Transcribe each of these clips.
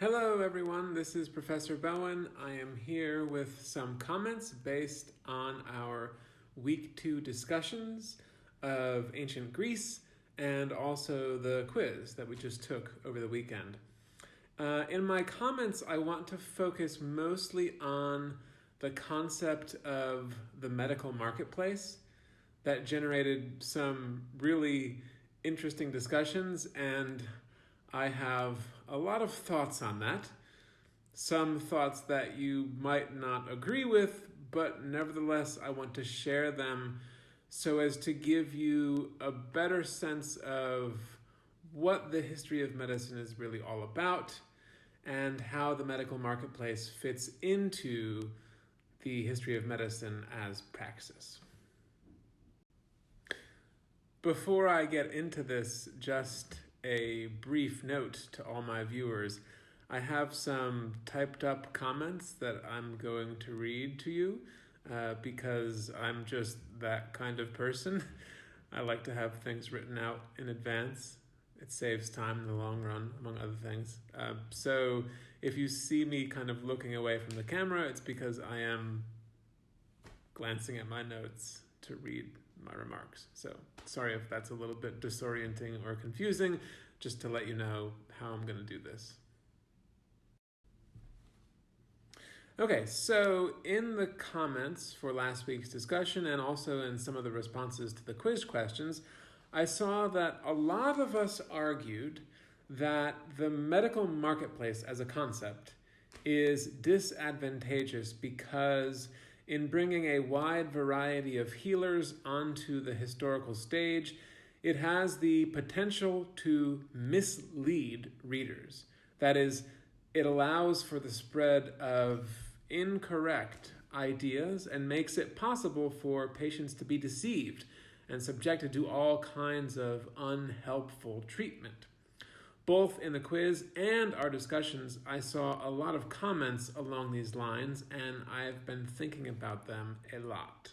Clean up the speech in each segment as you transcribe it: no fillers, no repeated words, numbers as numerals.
Hello everyone, this is Professor Bowen. I am here with some comments based on our Week 2 discussions of ancient Greece and also the quiz that we just took over the weekend. In my comments, I want to focus mostly on the concept of the medical marketplace that generated some really interesting discussions, and I have a lot of thoughts on that. Some thoughts that you might not agree with, but nevertheless, I want to share them so as to give you a better sense of what the history of medicine is really all about and how the medical marketplace fits into the history of medicine as praxis. Before I get into this, just a brief note to all my viewers. I have some typed up comments that I'm going to read to you because I'm just that kind of person. I like to have things written out in advance. It saves time in the long run, among other things. So if you see me kind of looking away from the camera, it's because I am glancing at my notes to read my remarks. So sorry if that's a little bit disorienting or confusing, just to let you know how I'm going to do this. Okay, so in the comments for last week's discussion and also in some of the responses to the quiz questions, I saw that a lot of us argued that the medical marketplace as a concept is disadvantageous because in bringing a wide variety of healers onto the historical stage, it has the potential to mislead readers. That is, it allows for the spread of incorrect ideas and makes it possible for patients to be deceived and subjected to all kinds of unhelpful treatment. Both in the quiz and our discussions, I saw a lot of comments along these lines, and I've been thinking about them a lot.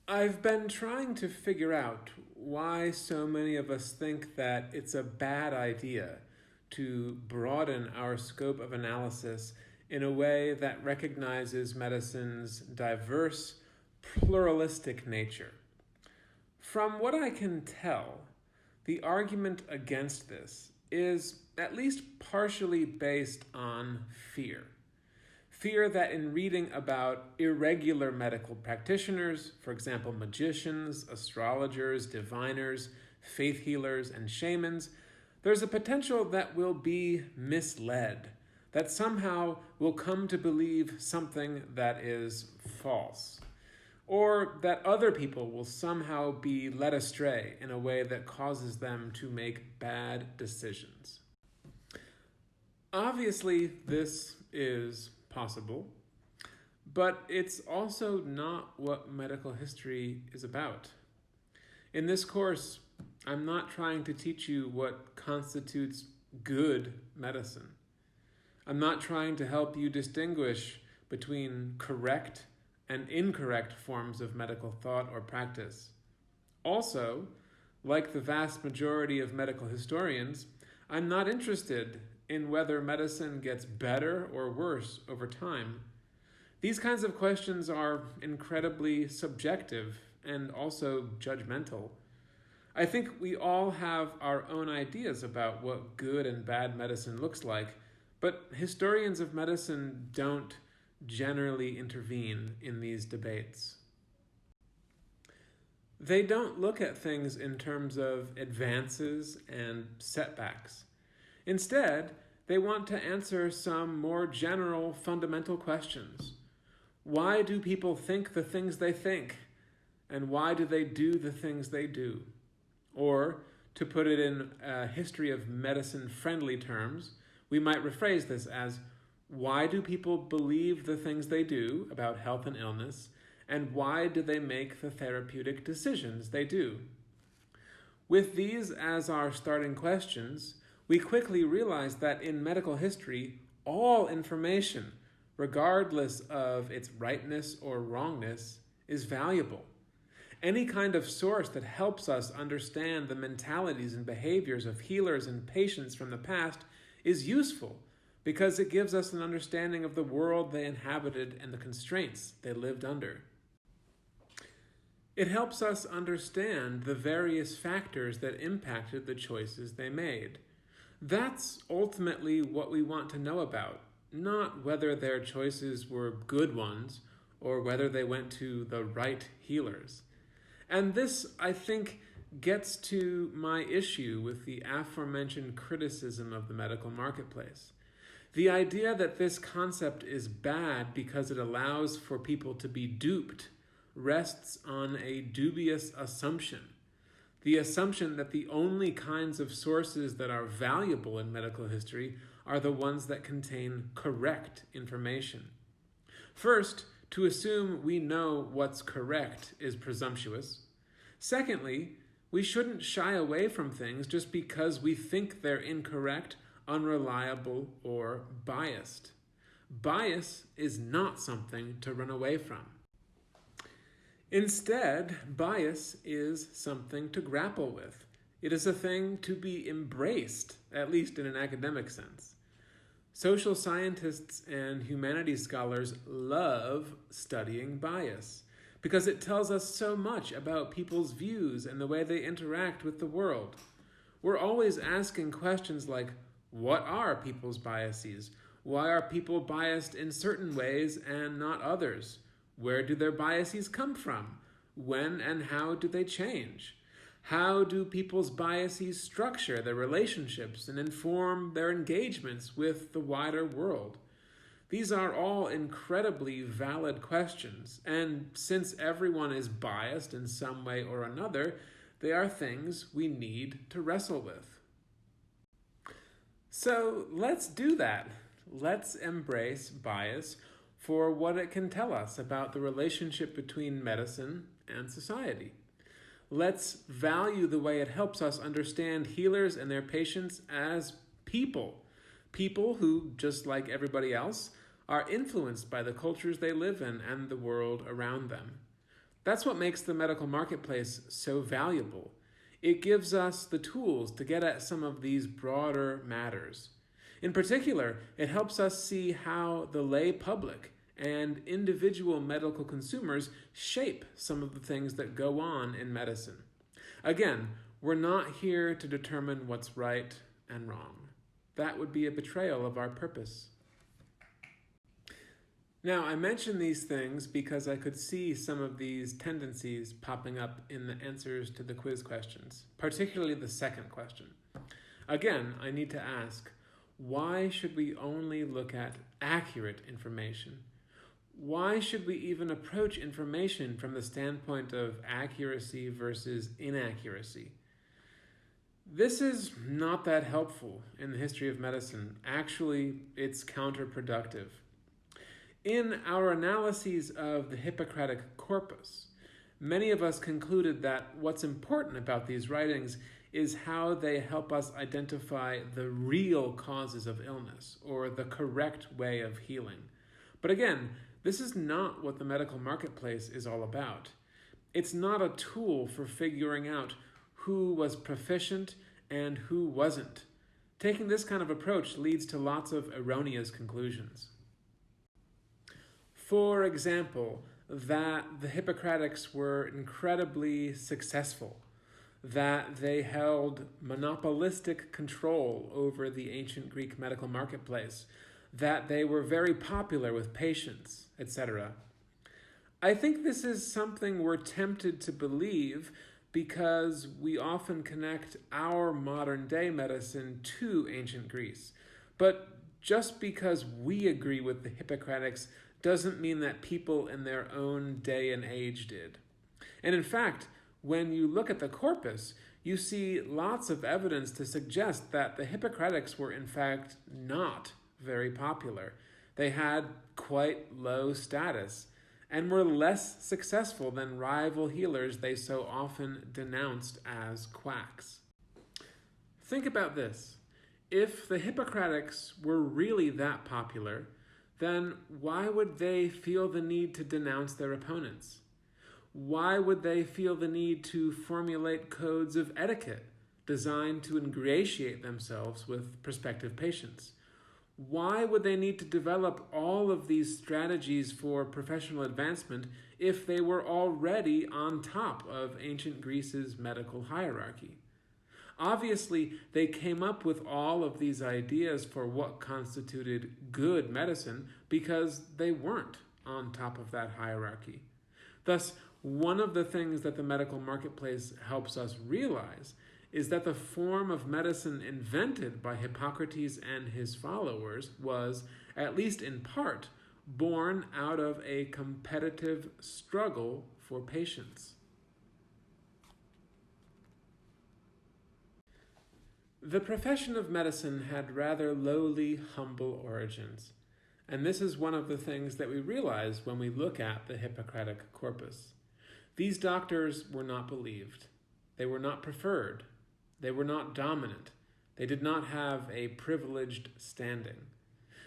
I've been trying to figure out why so many of us think that it's a bad idea to broaden our scope of analysis in a way that recognizes medicine's diverse, pluralistic nature. From what I can tell, the argument against this is at least partially based on fear. Fear that in reading about irregular medical practitioners, for example, magicians, astrologers, diviners, faith healers, and shamans, there's a potential that we'll be misled, that somehow we'll come to believe something that is false, or that other people will somehow be led astray in a way that causes them to make bad decisions. Obviously, this is possible, but it's also not what medical history is about. In this course, I'm not trying to teach you what constitutes good medicine. I'm not trying to help you distinguish between correct and incorrect forms of medical thought or practice. Also, like the vast majority of medical historians, I'm not interested in whether medicine gets better or worse over time. These kinds of questions are incredibly subjective and also judgmental. I think we all have our own ideas about what good and bad medicine looks like, but historians of medicine don't generally intervene in these debates. They don't look at things in terms of advances and setbacks. Instead, they want to answer some more general, fundamental questions. Why do people think the things they think? And why do they do the things they do? Or, to put it in history of medicine-friendly terms, we might rephrase this as, why do people believe the things they do about health and illness, and why do they make the therapeutic decisions they do? With these as our starting questions, we quickly realize that in medical history, all information, regardless of its rightness or wrongness, is valuable. Any kind of source that helps us understand the mentalities and behaviors of healers and patients from the past is useful because it gives us an understanding of the world they inhabited and the constraints they lived under. It helps us understand the various factors that impacted the choices they made. That's ultimately what we want to know about, not whether their choices were good ones or whether they went to the right healers. And this, I think, gets to my issue with the aforementioned criticism of the medical marketplace. The idea that this concept is bad because it allows for people to be duped rests on a dubious assumption. The assumption that the only kinds of sources that are valuable in medical history are the ones that contain correct information. First, to assume we know what's correct is presumptuous. Secondly, we shouldn't shy away from things just because we think they're incorrect, unreliable, or biased. Bias is not something to run away from. Instead, bias is something to grapple with. It is a thing to be embraced, at least in an academic sense. Social scientists and humanities scholars love studying bias because it tells us so much about people's views and the way they interact with the world. We're always asking questions like, what are people's biases? Why are people biased in certain ways and not others? Where do their biases come from? When and how do they change? How do people's biases structure their relationships and inform their engagements with the wider world? These are all incredibly valid questions, and since everyone is biased in some way or another, they are things we need to wrestle with. So let's do that. Let's embrace bias for what it can tell us about the relationship between medicine and society. Let's value the way it helps us understand healers and their patients as people who, just like everybody else, are influenced by the cultures they live in and the world around them. That's what makes the medical marketplace so valuable. It gives us the tools to get at some of these broader matters. In particular, it helps us see how the lay public and individual medical consumers shape some of the things that go on in medicine. Again, we're not here to determine what's right and wrong. That would be a betrayal of our purpose. Now, I mention these things because I could see some of these tendencies popping up in the answers to the quiz questions, particularly the second question. Again, I need to ask, why should we only look at accurate information? Why should we even approach information from the standpoint of accuracy versus inaccuracy? This is not that helpful in the history of medicine. Actually, it's counterproductive. In our analyses of the Hippocratic corpus, many of us concluded that what's important about these writings is how they help us identify the real causes of illness or the correct way of healing. But again, this is not what the medical marketplace is all about. It's not a tool for figuring out who was proficient and who wasn't. Taking this kind of approach leads to lots of erroneous conclusions. For example, that the Hippocratics were incredibly successful, that they held monopolistic control over the ancient Greek medical marketplace, that they were very popular with patients, etc. I think this is something we're tempted to believe because we often connect our modern-day medicine to ancient Greece. But just because we agree with the Hippocratics doesn't mean that people in their own day and age did. And in fact, when you look at the corpus, you see lots of evidence to suggest that the Hippocratics were in fact not very popular. They had quite low status and were less successful than rival healers they so often denounced as quacks. Think about this. If the Hippocratics were really that popular, then why would they feel the need to denounce their opponents? Why would they feel the need to formulate codes of etiquette designed to ingratiate themselves with prospective patients. Why would they need to develop all of these strategies for professional advancement if they were already on top of ancient Greece's medical hierarchy? Obviously, they came up with all of these ideas for what constituted good medicine because they weren't on top of that hierarchy. Thus, one of the things that the medical marketplace helps us realize is that the form of medicine invented by Hippocrates and his followers was, at least in part, born out of a competitive struggle for patients. The profession of medicine had rather lowly, humble origins, and this is one of the things that we realize when we look at the Hippocratic corpus. These doctors were not believed. They were not preferred. They were not dominant. They did not have a privileged standing.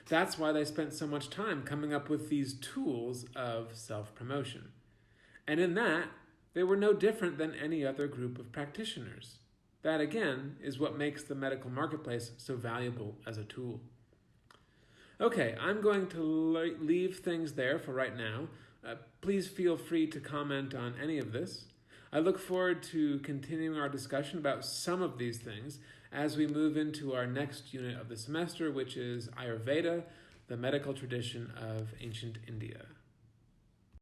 That's why they spent so much time coming up with these tools of self-promotion. And in that, they were no different than any other group of practitioners. That, again, is what makes the medical marketplace so valuable as a tool. Okay, I'm going to leave things there for right now. Please feel free to comment on any of this. I look forward to continuing our discussion about some of these things as we move into our next unit of the semester, which is Ayurveda, the medical tradition of ancient India.